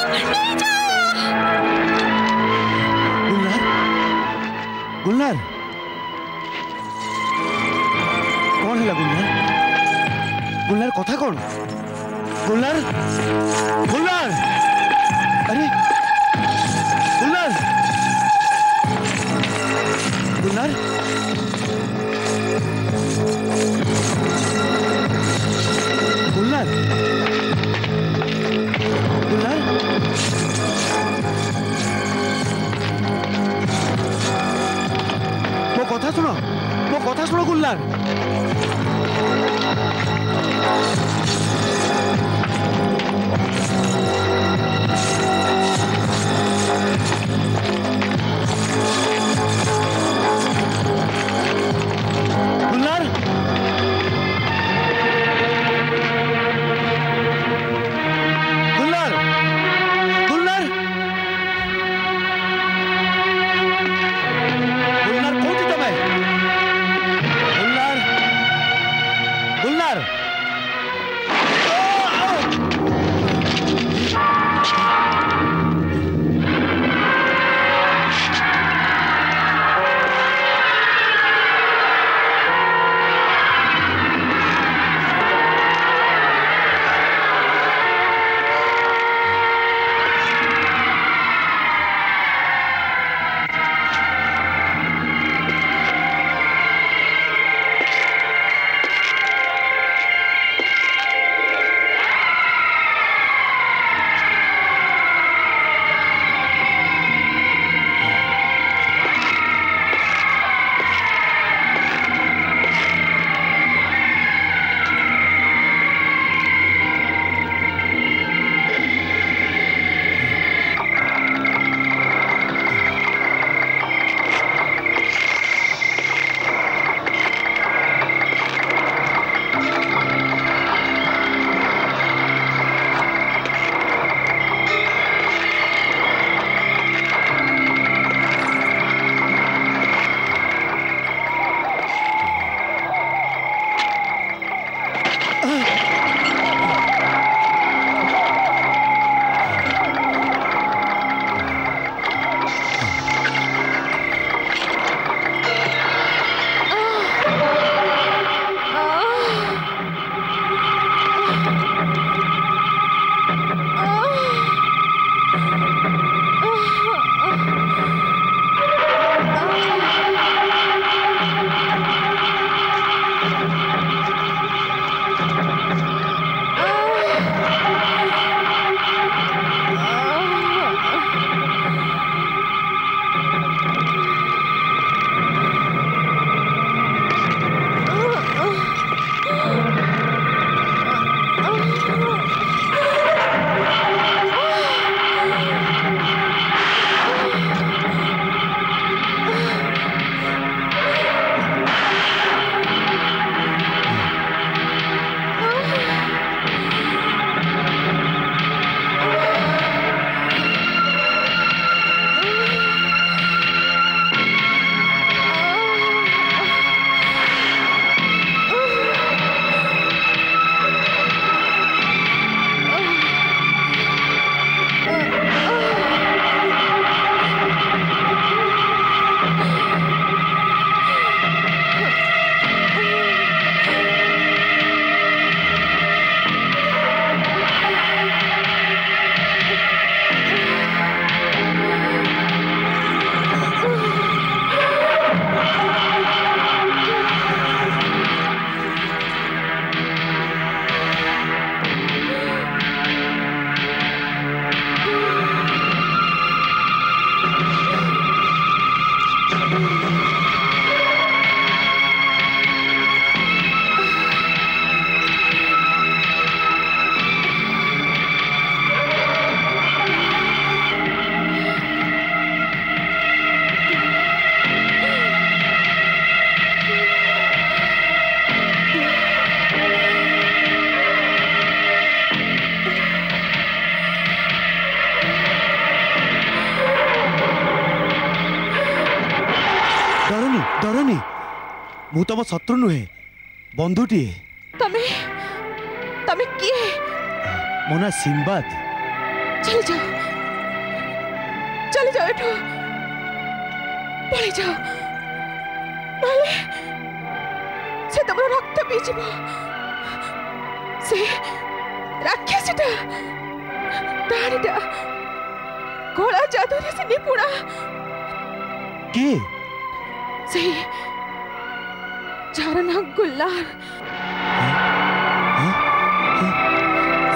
गुलनार गुलनार कौन है गुलनार गुलनार कथा कौन गुलनार गुलनार अरे गुलनार गुलनार गुलनार गुलनार मो कथा सुनो गुलनार गुलनार गुलनार गुलनार गुलनार कोठी तमे गुलनार गुलनार मु तुम शत्रु नुहे बंधुटीए। तमे तमे किए? मो ना सिंबाद चले जाओ एठो पड़े जाओ नले से तुम रक्त पी जीव से राक्षसटा डाणीटा कला जादू से निपुणा के से जार ना गुल्लार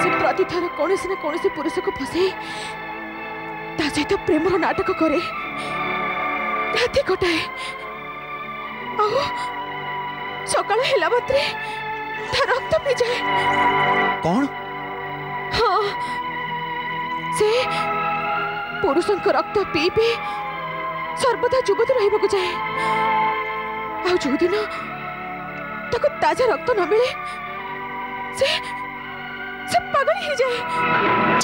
से प्रति थर कौन ना कौन पुरुष को फसे ता सहित प्रेमर नाटक करे राति कटाए सकाल हेला मात्रे ता रक्त पी जाए कौन हाँ से पुरुषों को रक्त पी पी सर्वदा जुबत रहिबा को जाए आ जो दिन ताको ताजा रक्त न मिले से पागल ही जाए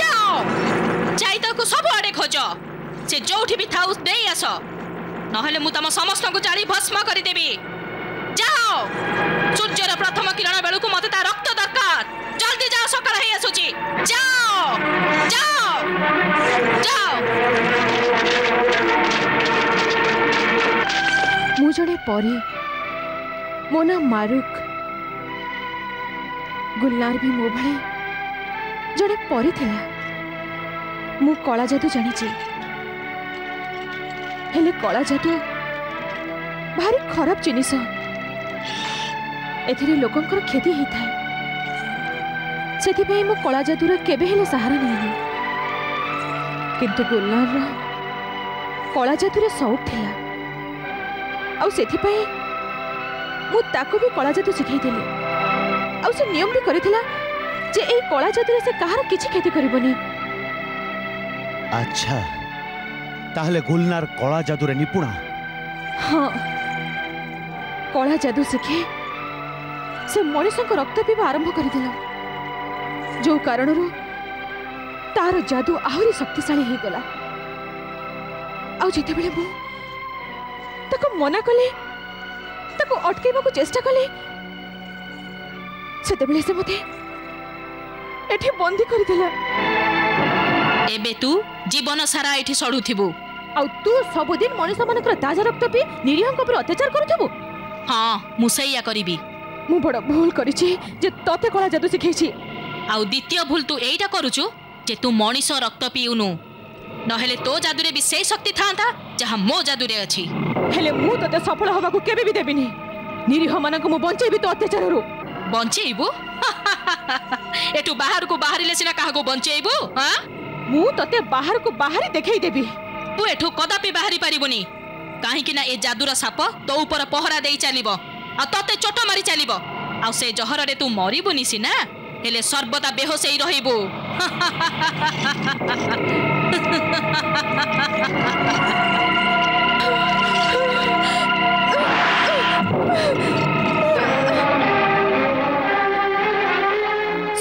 जाओ जाई ताको सब आड़े खोजो से जोठी भी थाउ देई आसो नहले मु तम समस्त को जाली भस्म करि देबी जाओ सूर्यर प्रथम किरण बेलु को मते ता रक्त दरकार जल्दी जाओ सकाळ हे आसुची जाओ जाओ जाओ मु जड़े परी मो ना मारुक गुल्लार भी मो भले जड़े परी थिला मु कला जादू जानी हेले कला जादू भारी खराब जिनिस एथिरे लोकंकर क्षति होता है सेथिपई मु कला जादूर केबे हेले सहारा नहीं किंतु गुल्लार कला जादूरे शौक थिला आउ सेथिपई मु ताको भी कला जादू सिखाई देली आउ से नियम भी करिथिला जे एई कला जादूरे से कहार किछि क्षति करबनी अच्छा ताहले गुलनार कला जादूरे निपुणा हाँ कला जादू शिखे से मनुष्य को रक्त पीवा आरंभ करदेला जो कारण तार जादू आहरी शक्तिशाली हो गला आउ जेते बेले मु ताको मना कले ताको अटकेबा को चेष्टा कले सेते बेले से मते एठी बंदी करदेला एबे तू जीवन सारा एठी सडुथिबु आउ तू सब दिन मनुष्य मानकर ताजा रक्त पी निरीह को पर अत्याचार करथबु हां मुसैया करिबी मु बड़ भूल करिछि जे तते कला जादू सिखैछि आउ द्वितीय भूल तू एइटा करूछु जे तू मनीष रक्त पीउनु नहेले तो जादुरे भी सेई शक्ति थांता जहां मो जादुरे अछि हेले मु तते सफल होबा को केबे भी देबिनी निरीह मानक मु बंचेबी तो अत्याचार रो बंचेइबु एटू बाहर को बाहरिले सिना काहा को बंचेइबु हां मु तते बाहर को बाहरी देखाई देबी तू एठू कदापि बाहरी पारिबुनी काहे कि ना ए जादूर साप तो ऊपर पहरा देई चलिबो आ तते चोट मारी चलिबो आ से जहर रे तू मरिबुनी सिना हेले सर्वदा बेहोश ही रहिबु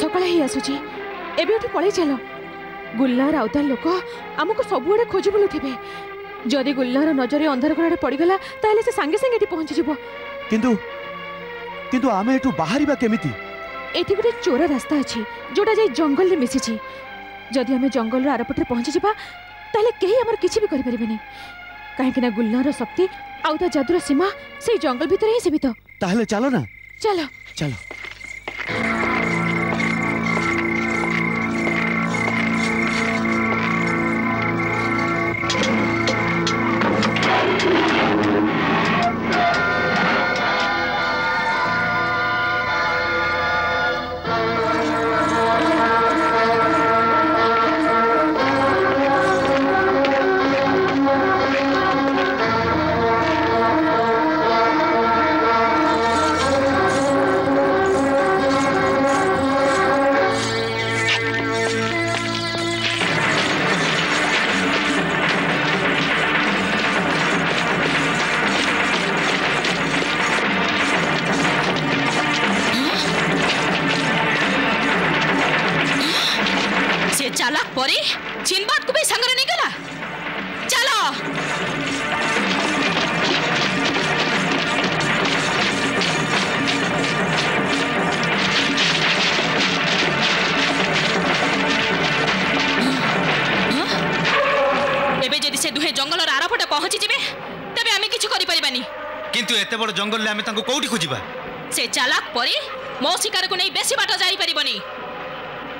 सकाळ ही आसुची एबे उठी पळै चलो गुल्लार आउता लोक आमको सबुआडे खोजी बुलुथिबे जदि गुल्लार नजरे अंधार घरे पड़गला ताहले से संगे संगे पहुंची जीवो किंतु किंतु आमे एठू बाहरिबा केमिति एठी गोटे चोरा रास्ता अछि जोटा जाई जंगल रे मिसिछि जदि हमें जंगल रो आरपटरे पहुंची जीबा ताहले केही हमर किछि भी करि परिबेनी काहे कि ना गुल्लार शक्ति आउता जादुर सीमा से जंगल भीतर ही सीमित ताहले चलो ना चलो चलो चालाक परी चिनबाद को भी संग्रह नहीं गला चलो पहुंची जिबे तबे आमे किछु करि परिबानी। किंतु एते बड़ जंगल ले आमे तांको कोउठी खोजिबा? से चालाक परी मो शिकार को नहीं बेसी बाट जाई परिबनी।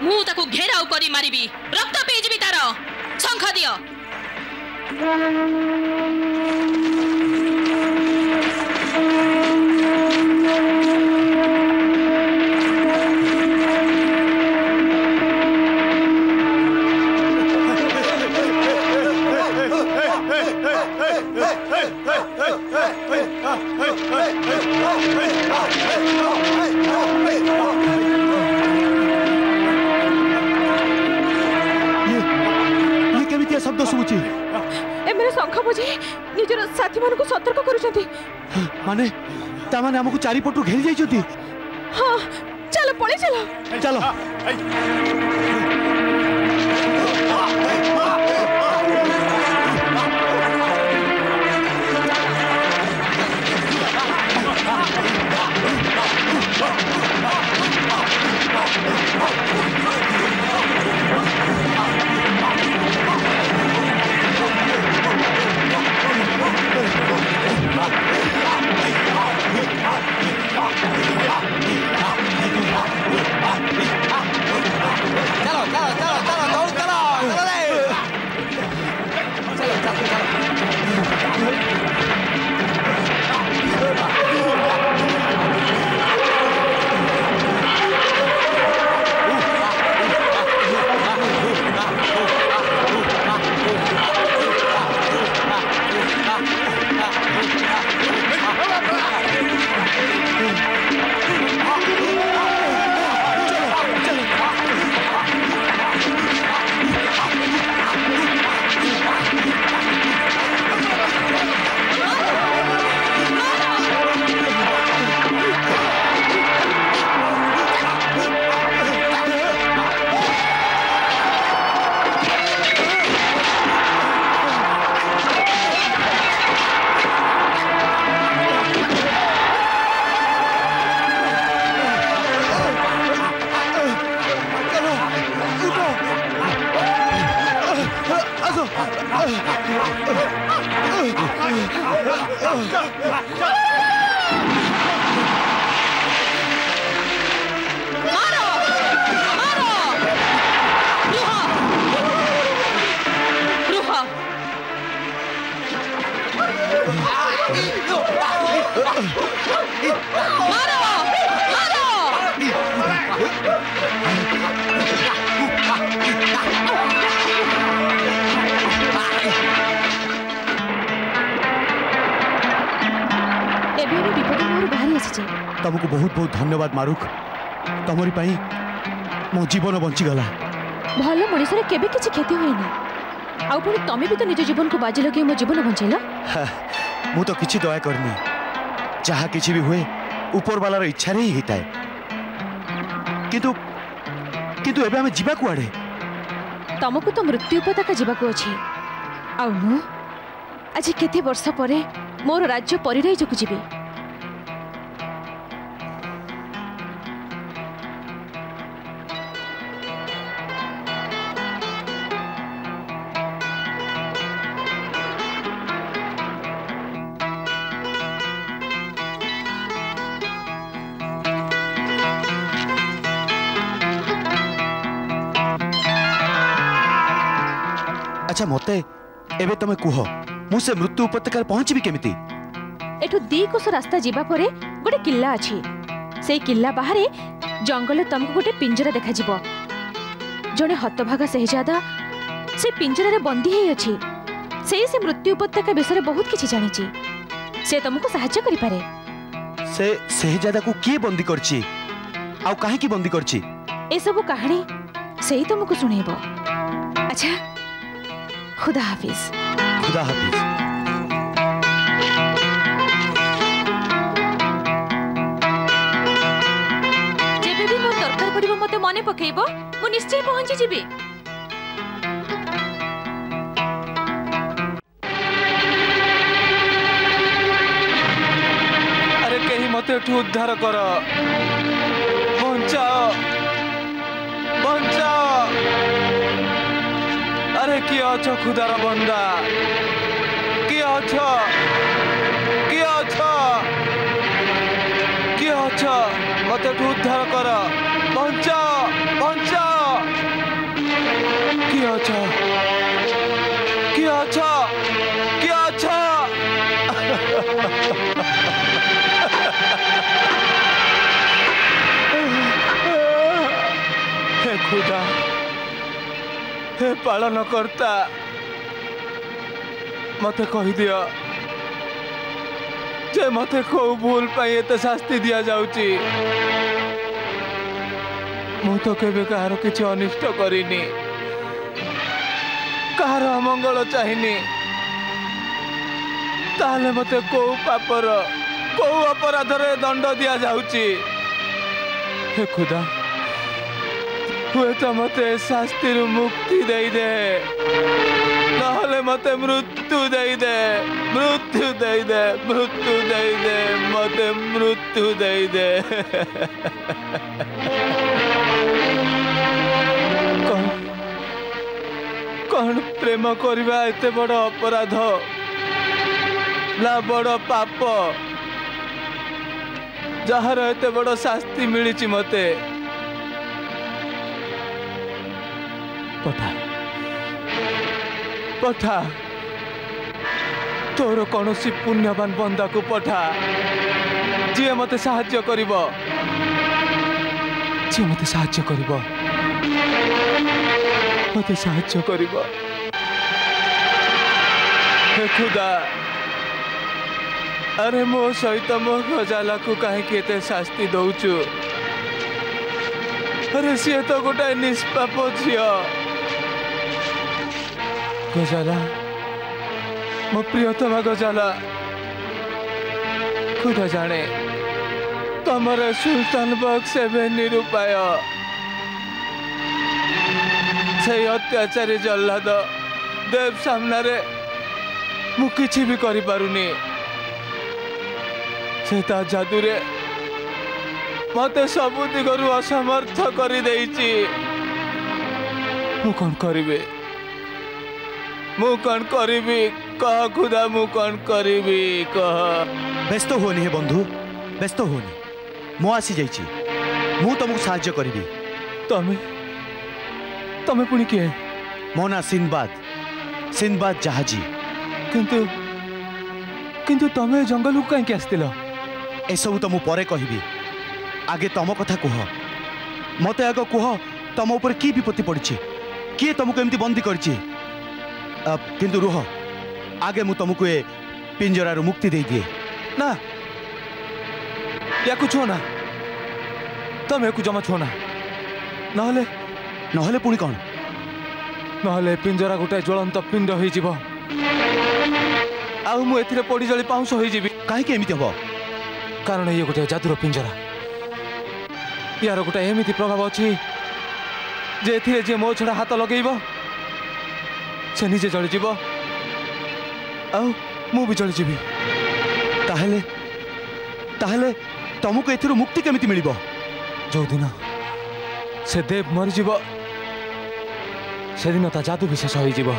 मु ताको घेराव करी मारिबी, रक्त पे जिबी तार। शंख दियो। शब्द शुभुची मेरे शंख बजे निजर साथी मान को सतर्क करूछंती। माने ता माने हमकु चारि पटु घेरी जाइछंती। हां चलो पळे चलो चलो। तुमको बहुत बहुत धन्यवाद मारुक। तमरी पाई मो जीवन बंची गला। भल मनीषर केबे किछि क्षति होइना। आ पुणी तमे भी तो निज जीवन को बाजी लगे मो जीवन बंचैला। मु तो किछि दया करनी। जहा किछि भी हुए ऊपर वाला रो इच्छा रे ही हिताए। किंतु किंतु एबे हमें जीवा कुआडे? तमको तो मृत्यु पताका जीवा को अछि। आ मु आज केते वर्ष परे मोर राज्य परिराय जकु जीबी। अच्छा मते एबे तमे कुह मु से मृत्यु उपत्यका पहुंचबी केमिति? एठु 2 कोस रास्ता जीवा परे गोटे किल्ला अछि। से किल्ला बाहरे जंगल तमको गोटे पिंजरा देखा जिवो। जने हतभागा शहजादा से पिंजरा रे बंदी हे अछि। से मृत्यु उपत्यका विषय बहुत किछि जानि छि। से तमको सहायता करि पारे। से शहजादा को के बंदी करछि आ काहे की बंदी करछि? ए सब कहानी सेही तमको सुनेबो। अच्छा खुदा हाफिज। खुदा हाफिज। जेबे भी मो दरकार पड़िबो मते मने पकेइबो मु निश्चय पहुंची जिबी। अरे कहीं मते एठू उद्धार कर। बंचाओ बंचाओ। अरे किए अछ खुदार बंदा? किए अच्छा किए अच्छा मत उद्धार कर बंच बंच किए अच्छा हे खुदा हे पालन करता मत कही दियो जे मते को भूल पाई एते शास्ति दिया जाउची मु तो केबे कहार किछि अनिष्ट करिनी कहार अमंगल चाहिनी ताले मते को पापर को अपराधर दंड दिया जाउची हे खुदा हुए तो मते शास्ति मुक्ति दे दे नहले मते मृत्यु दे दे मते मृत्यु दे दे कौन प्रेम करवा एते बड़ अपराध ना बड़ पाप जार एते बड़ शास्ति मिली मते पठा पठा तोर कौन सी पुण्यवान बंदा को पठा जी मते साहाय्य करिबो मते साहाय्य करिबो हे खुदा अरे मो सहित मो गजाला को कहीं केते शास्ति दउचु अरे सी तो गोटे निष्पाप झियो गजाला मो प्रियतमा गजाला खुदा जाने तमर सुल्तान बक्स एवं निरुपाय से अत्याचारी जल्लाद देव सामना रे मु किछि भी करि पारुनी से ता जादू रे मते सबु दिगरु असमर्थ करि देइछि मु कोन करिबे कह खुदा मु कौन करिबी कह व्यस्त होनी है बंधु व्यस्त होनी मो आसी जाइछि मु तुमको साहाय्य करिबी तमे पुणी किए मो ना सिंदबाद जहाजी किंतु तमे जंगल को कहीं आसतिल ए सब तुम परे कहबी आगे तुम कथा कह मते आग कह तुम ऊपर की विपत्ति पड़ी किए तुमको एमती बंदी करछि किंतु रुह आगे मु तुमको ए पिंजरारू मुक्ति दे दिए ना या कुछ हो ना तमे को जमा छो ना नहले पुणी कौन नहले पिंजरा गोटे ज्वलंत पिंड हो जीव आउ मु एथिरे पड़ी जली पाउंस हो जीवी काहे एमिति हबो कारण ये गोटे जादुर पिंजरा यार गोटे एमिति प्रभाव अछि जे एथिरे जे मो छड़ा हाथ लगेइबो से निजे जली जीव आउ मु भी जली जीवी ताहले तुमको एथिरो मुक्ति केमिति मिलिबो जो दिन से देव मरी जीव से दिन ता जादू विशेष हो जीव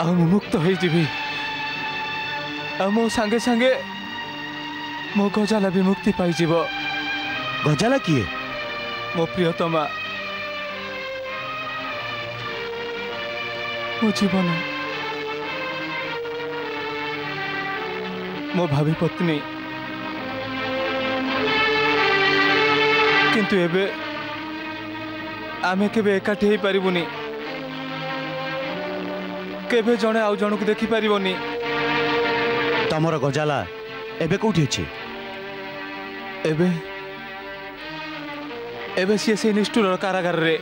आ मुक्त हो जीवी आ मो संगे संगे मो गजाला भी मुक्ति पाई जीव गजाला किए मो प्रियतमा मो जीवन मो भावी पत्नी किंतु एबे आमे केबे एकाठी हो पारिबुनी केबे जणे आउ जणକୁ देखि पारिबोनी तमर गजाला एबे कोठी अछि एबे एबे से निष्ठुर कारागार रे